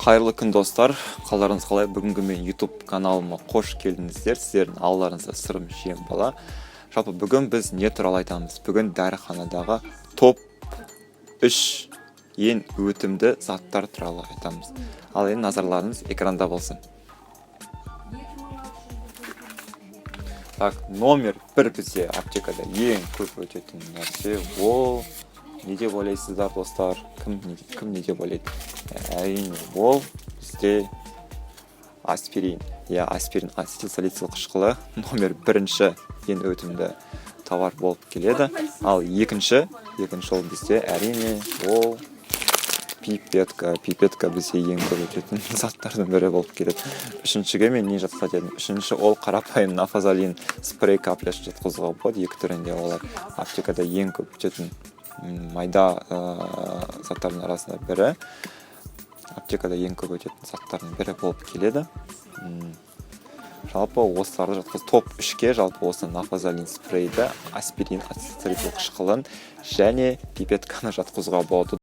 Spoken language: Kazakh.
Қайырлы күн достар, қалдарыңыз қалай? Бүгінгі мен YouTube каналыма қош келдіңіздер. Сіздердің алдарыңызда сырым жем бала. Жалпы бүгін біз не туралы айтамыз? Бүгін дәріханадағы топ 3 ең өтімді заттар туралы айтамыз. Ал енді назарларыңыз экранда болсын. Так, номер 1 бізде аптекада ең көп өтетін нәрсе ол не деп ойлайсыздар достар? Кім не деп ойлайды? Әрине ол бізде аспирин. Аспирин ацетилсалицил қышқылы номер 1 ең өтімді товар болып келеді. Ал екінші ол бізде әрине ол пипетка. Пипетка бізде ең көп өтетін заттардың бірі болып келеді. Үшіншіге мен не жатқызады едім? Үшінші ол қарапайым нафазалин спрей каплясын жатқызуға болады. Екі түрінде олар аптекада ең көп өтетін майда заттардың арасында бірі. Аптекада ең көп өтетін заттардың бірі болып келеді. Жалпы осыларды жатқыз топ 3-ке жалпы осы нафазалин спрейді, аспирин ацетилсалицил қышқылын және пипетканы жатқызуға болады.